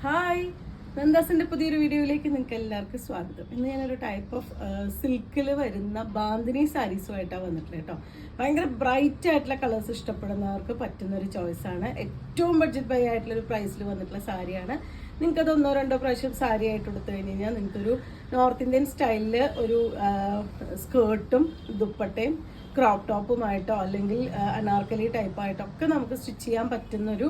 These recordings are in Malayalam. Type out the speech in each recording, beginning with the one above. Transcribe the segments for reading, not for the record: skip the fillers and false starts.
ഹായ്, നന്ദാസിന്റെ പുതിയൊരു വീഡിയോയിലേക്ക് നിങ്ങൾക്ക് എല്ലാവർക്കും സ്വാഗതം. ഇന്ന് ഞാനൊരു ടൈപ്പ് ഓഫ് സിൽക്കിൽ വരുന്ന ബാന്തിനി സാരീസുമായിട്ടാണ് വന്നിട്ടുള്ളത് കേട്ടോ. ഭയങ്കര ബ്രൈറ്റ് ആയിട്ടുള്ള കളേഴ്സ് ഇഷ്ടപ്പെടുന്നവർക്ക് പറ്റുന്ന ഒരു ചോയ്സാണ്. ഏറ്റവും ബഡ്ജറ്റ് ബൈ ആയിട്ടുള്ള ഒരു പ്രൈസിൽ വന്നിട്ടുള്ള സാരിയാണ്. നിങ്ങൾക്കത് ഒന്നോ രണ്ടോ പ്രാവശ്യം സാരി ആയിട്ട് എടുത്തു കഴിഞ്ഞ് കഴിഞ്ഞാൽ നിങ്ങൾക്കൊരു നോർത്ത് ഇന്ത്യൻ സ്റ്റൈലിൽ ഒരു സ്കേർട്ടും ദുപ്പട്ടയും ക്രോപ്പ് ടോപ്പുമായിട്ടോ അല്ലെങ്കിൽ അനാർക്കലി ടൈപ്പായിട്ടോ ഒക്കെ നമുക്ക് സ്റ്റിച്ച് ചെയ്യാൻ പറ്റുന്നൊരു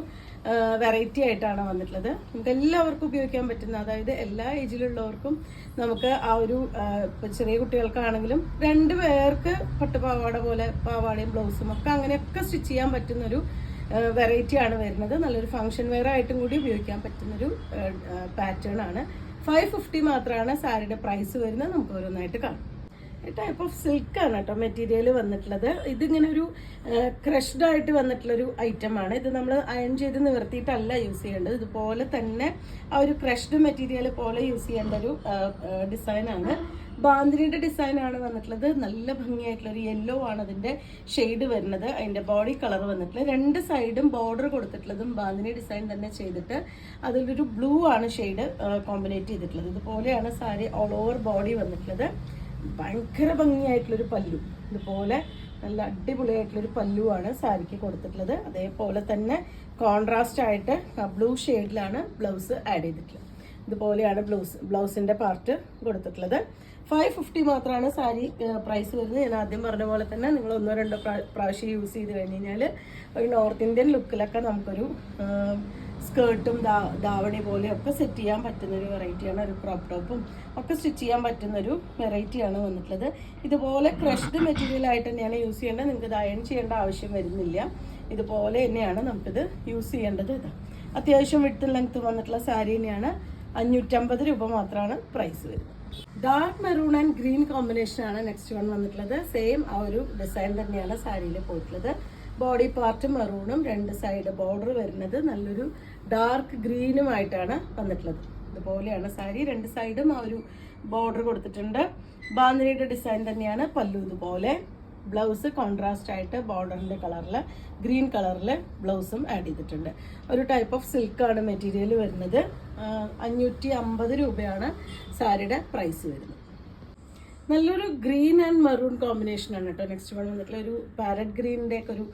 വെറൈറ്റി ആയിട്ടാണ് വന്നിട്ടുള്ളത്. നമുക്ക് എല്ലാവർക്കും ഉപയോഗിക്കാൻ പറ്റുന്ന, അതായത് എല്ലാ ഏജിലുള്ളവർക്കും നമുക്ക് ആ ഒരു ചെറിയ കുട്ടികൾക്കാണെങ്കിലും രണ്ടു പേർക്ക് പട്ടുപാവാട പോലെ പാവാടയും ബ്ലൗസും ഒക്കെ അങ്ങനെയൊക്കെ സ്റ്റിച്ച് ചെയ്യാൻ പറ്റുന്നൊരു വെറൈറ്റി ആണ് വരുന്നത്. നല്ലൊരു ഫംഗ്ഷൻ വെയർ ആയിട്ടും കൂടി ഉപയോഗിക്കാൻ പറ്റുന്നൊരു പാറ്റേൺ ആണ്. 550 മാത്രമാണ് സാരിയുടെ പ്രൈസ് വരുന്നത്. നമുക്ക് ഓരോന്നായിട്ട് കാണാം. ടൈപ്പ് ഓഫ് സിൽക്കാണ് കേട്ടോ മെറ്റീരിയൽ വന്നിട്ടുള്ളത്. ഇതിങ്ങനെ ഒരു ക്രഷ്ഡ് ആയിട്ട് വന്നിട്ടുള്ളൊരു ഐറ്റമാണ്. ഇത് നമ്മൾ അയൺ ചെയ്ത് നിവർത്തിയിട്ടല്ല യൂസ് ചെയ്യേണ്ടത്. ഇതുപോലെ തന്നെ ആ ഒരു ക്രഷ്ഡ് മെറ്റീരിയൽ പോലെ യൂസ് ചെയ്യേണ്ട ഒരു ഡിസൈനാണ്. ബാന്തിനിയുടെ ഡിസൈനാണ് വന്നിട്ടുള്ളത്. നല്ല ഭംഗിയായിട്ടുള്ളൊരു യെല്ലോ ആണ് അതിൻ്റെ ഷെയ്ഡ് വരുന്നത്. അതിൻ്റെ ബോഡി കളർ വന്നിട്ടുള്ളത്. രണ്ട് സൈഡും ബോർഡർ കൊടുത്തിട്ടുള്ളതും ബാന്തിനി ഡിസൈൻ തന്നെ ചെയ്തിട്ട് അതിലൊരു ബ്ലൂ ആണ് ഷെയ്ഡ് കോമ്പിനേറ്റ് ചെയ്തിട്ടുള്ളത്. ഇതുപോലെയാണ് സാരി ഓൾ ഓവർ ബോഡി വന്നിട്ടുള്ളത്. ഭയങ്കര ഭംഗിയായിട്ടുള്ളൊരു പല്ലു, ഇതുപോലെ നല്ല അടിപൊളിയായിട്ടുള്ളൊരു പല്ലുവാണ് സാരിക്ക് കൊടുത്തിട്ടുള്ളത്. അതേപോലെ തന്നെ കോൺട്രാസ്റ്റ് ആയിട്ട് ബ്ലൂ ഷെയ്ഡിലാണ് ബ്ലൗസ് ആഡ് ചെയ്തിട്ടുള്ളത്. ഇതുപോലെയാണ് ബ്ലൗസിന്റെ പാർട്ട് കൊടുത്തിട്ടുള്ളത്. 550 മാത്രമാണ് സാരി പ്രൈസ് വരുന്നത്. ഞാൻ ആദ്യം പറഞ്ഞ പോലെ തന്നെ നിങ്ങൾ ഒന്നോ രണ്ടോ പ്രാവശ്യം യൂസ് ചെയ്ത് കഴിഞ്ഞ് കഴിഞ്ഞാൽ ഒരു നോർത്ത് ഇന്ത്യൻ ലുക്കിലൊക്കെ നമുക്കൊരു സ്കേർട്ടും ദാവണി പോലെയൊക്കെ സെറ്റ് ചെയ്യാൻ പറ്റുന്ന ഒരു വെറൈറ്റിയാണ്. ഒരു ക്രോപ്പ് ടോപ്പും ഒക്കെ സ്റ്റിച്ച് ചെയ്യാൻ പറ്റുന്ന ഒരു വെറൈറ്റിയാണ് വന്നിട്ടുള്ളത്. ഇതുപോലെ ക്രഷ്ഡ് മെറ്റീരിയൽ ആയിട്ട് തന്നെയാണ് യൂസ് ചെയ്യേണ്ടത്. നിങ്ങൾക്ക് ഇത് അയൺ ചെയ്യേണ്ട ആവശ്യം വരുന്നില്ല. ഇതുപോലെ തന്നെയാണ് നമുക്കിത് യൂസ് ചെയ്യേണ്ടത്. ഇത് അത്യാവശ്യം വിഡ്ത്ത് ലെങ്ത് വന്നിട്ടുള്ള സാരി തന്നെയാണ്. 550 രൂപ മാത്രമാണ് പ്രൈസ് വരുന്നത്. Dark maroon and green combination ആണ് നെക്സ്റ്റ് വൺ വന്നിട്ടുള്ളത്. സെയിം ആ ഒരു ഡിസൈൻ തന്നെയാണ് സാരിയിൽ പോയിട്ടുള്ളത്. ബോഡി പാർട്ട് മെറൂണും രണ്ട് സൈഡ് ബോർഡർ വരുന്നത് നല്ലൊരു ഡാർക്ക് ഗ്രീനുമായിട്ടാണ് വന്നിട്ടുള്ളത്. ഇതുപോലെയാണ് സാരി. രണ്ട് സൈഡും ആ ഒരു ബോർഡർ കൊടുത്തിട്ടുണ്ട്. ബാന്തിനിയുടെ ഡിസൈൻ തന്നെയാണ് പല്ലു. ഇതുപോലെ ബ്ലൗസ് കോൺട്രാസ്റ്റ് ആയിട്ട് ബോർഡറിന്റെ കളറിൽ ഗ്രീൻ കളറിൽ ബ്ലൗസും ആഡ് ചെയ്തിട്ടുണ്ട്. ഒരു ടൈപ്പ് ഓഫ് സിൽക്കാണ് മെറ്റീരിയൽ വരുന്നത്. 550 രൂപയാണ് സാരിയുടെ പ്രൈസ് വരുന്നത്. നല്ലൊരു ഗ്രീൻ ആൻഡ് മെറൂൺ കോമ്പിനേഷൻ ആണ് കേട്ടോ നെക്സ്റ്റ് വൺ വന്നിട്ടുള്ള. ഒരു പാരറ്റ് ഗ്രീനിന്റെ ഒക്കെ ഒരു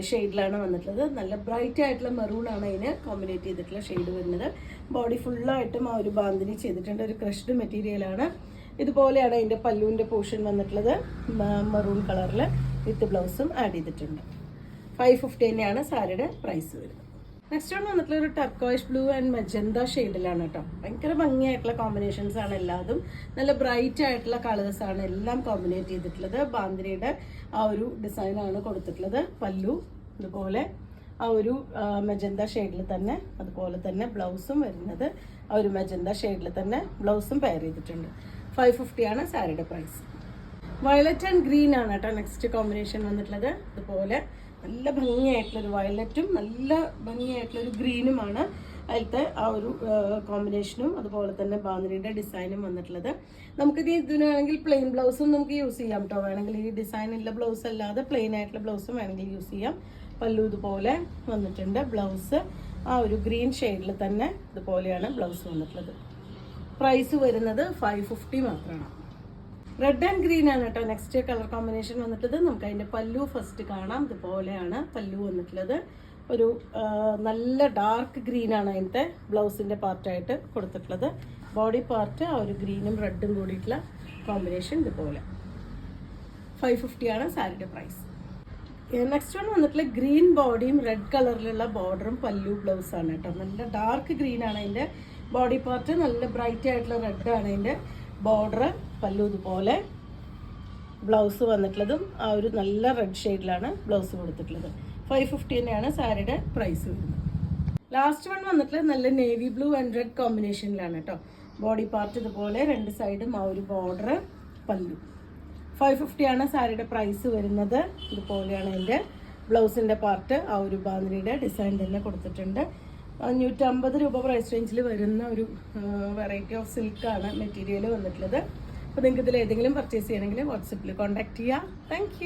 ഷെയ്ഡിലാണ് വന്നിട്ടുള്ളത്. നല്ല ബ്രൈറ്റ് ആയിട്ടുള്ള മെറൂൺ ആണ് അതിന് കോമ്പിനേറ്റ് ചെയ്തിട്ടുള്ള ഷെയ്ഡ് വരുന്നത്. ബോഡി ഫുള്ളായിട്ടും ആ ഒരു ബാന്തിനി ചെയ്തിട്ടുണ്ട്. ഒരു ക്രഷ്ഡ് മെറ്റീരിയലാണ്. ഇതുപോലെയാണ് അതിന്റെ പല്ലുവിന്റെ പോർഷൻ വന്നിട്ടുള്ളത്. മെറൂൺ കളറിൽ വിത്ത് ബ്ലൗസും ആഡ് ചെയ്തിട്ടുണ്ട്. 550 തന്നെയാണ് സാരിയുടെ പ്രൈസ് വരുന്നത്. നെക്സ്റ്റ് വൺ വന്നിട്ടുള്ള ഒരു ടർക്കോയിഷ് ബ്ലൂ ആൻഡ് മജന്ത ഷെയ്ഡിലാണ് കേട്ടോ. ഭയങ്കര ഭംഗിയായിട്ടുള്ള കോമ്പിനേഷൻസ് ആണ് എല്ലാതും. നല്ല ബ്രൈറ്റ് ആയിട്ടുള്ള കളേഴ്സ് ആണ് എല്ലാം കോമ്പിനേറ്റ് ചെയ്തിട്ടുള്ളത്. ബാന്തിനിയുടെ ആ ഒരു ഡിസൈനാണ് കൊടുത്തിട്ടുള്ളത്. പല്ലു ഇതുപോലെ ആ ഒരു മജന്ത ഷെയ്ഡിൽ തന്നെ, അതുപോലെ തന്നെ ബ്ലൗസും വരുന്നത് ആ ഒരു മജന്ത ഷെയ്ഡിൽ തന്നെ ബ്ലൗസും പെയർ ചെയ്തിട്ടുണ്ട്. 550 ആണ് സാരിയുടെ പ്രൈസ്. വയലറ്റ് ആൻഡ് ഗ്രീൻ ആണ് കേട്ടോ നെക്സ്റ്റ് കോമ്പിനേഷൻ വന്നിട്ടുള്ളത്. ഇതുപോലെ നല്ല ഭംഗിയായിട്ടുള്ളൊരു വയലറ്റും നല്ല ഭംഗിയായിട്ടുള്ളൊരു ഗ്രീനുമാണ് അതിലത്തെ ആ ഒരു കോമ്പിനേഷനും. അതുപോലെ തന്നെ ബാന്തിനിയുടെ ഡിസൈനും വന്നിട്ടുള്ളത്. നമുക്കിത് ഇതിനാണെങ്കിൽ പ്ലെയിൻ ബ്ലൗസും നമുക്ക് യൂസ് ചെയ്യാം കേട്ടോ. വേണമെങ്കിൽ ഈ ഡിസൈൻ ഉള്ള ബ്ലൗസ് അല്ലാതെ പ്ലെയിൻ ആയിട്ടുള്ള ബ്ലൗസും വേണമെങ്കിൽ യൂസ് ചെയ്യാം. പല്ലു ഇതുപോലെ വന്നിട്ടുണ്ട്. ബ്ലൗസ് ആ ഒരു ഗ്രീൻ ഷെയ്ഡിൽ തന്നെ ഇതുപോലെയാണ് ബ്ലൗസ് വന്നിട്ടുള്ളത്. പ്രൈസ് വരുന്നത് 550 മാത്രമാണ്. റെഡ് ആൻഡ് ഗ്രീൻ ആണ് കേട്ടോ നെക്സ്റ്റ് കളർ കോമ്പിനേഷൻ വന്നിട്ടുള്ളത്. നമുക്ക് അതിന്റെ പല്ലു ഫസ്റ്റ് കാണാം. ഇതുപോലെയാണ് പല്ലു വന്നിട്ടുള്ളത്. ഒരു നല്ല ഡാർക്ക് ഗ്രീൻ ആണ് അതിൻ്റെ ബ്ലൗസിന്റെ പാർട്ടായിട്ട് കൊടുത്തിട്ടുള്ളത്. ബോഡി പാർട്ട് ആ ഒരു ഗ്രീനും റെഡും കൂടിയിട്ടുള്ള കോമ്പിനേഷൻ ഇതുപോലെ. 550 ആണ് സാരിയുടെ പ്രൈസ്. നെക്സ്റ്റ് വൺ വന്നിട്ടുള്ള ഗ്രീൻ ബോഡിയും റെഡ് കളറിലുള്ള ബോർഡറും പല്ലു ബ്ലൗസ് ആണ് കേട്ടോ. നല്ല ഡാർക്ക് ഗ്രീൻ ആണ് അതിന്റെ ബോഡി പാർട്ട്. നല്ല ബ്രൈറ്റ് ആയിട്ടുള്ള റെഡ് ആണ് അതിന്റെ ബോർഡർ. പല്ലു ഇതുപോലെ ബ്ലൗസ് വന്നിട്ടുള്ളതും ആ ഒരു നല്ല റെഡ് ഷെയ്ഡിലാണ് ബ്ലൗസ് കൊടുത്തിട്ടുള്ളത്. 550 തന്നെയാണ് സാരിയുടെ പ്രൈസ് വരുന്നത്. ലാസ്റ്റ് വൺ വന്നിട്ടുള്ളത് നല്ല നേവി ബ്ലൂ ആൻഡ് റെഡ് കോമ്പിനേഷനിലാണ് കേട്ടോ. ബോഡി പാർട്ട് ഇതുപോലെ രണ്ട് സൈഡും ആ ഒരു ബോർഡർ, പല്ലു. 550 ആണ് സാരിയുടെ പ്രൈസ് വരുന്നത്. ഇതുപോലെയാണ് അതിൻ്റെ ബ്ലൗസിൻ്റെ പാർട്ട്. ആ ഒരു ബാന്തിനിയുടെ ഡിസൈൻ തന്നെ കൊടുത്തിട്ടുണ്ട്. 550 രൂപ പ്രൈസ് റേഞ്ചിൽ വരുന്ന ഒരു വെറൈറ്റി ഓഫ് സിൽക്കാണ് മെറ്റീരിയൽ വന്നിട്ടുള്ളത്. അപ്പോൾ നിങ്ങൾക്ക് ഇതിൽ ഏതെങ്കിലും പർച്ചേസ് ചെയ്യണമെങ്കിൽ വാട്സപ്പിൽ കോൺടാക്ട് ചെയ്യാം. താങ്ക്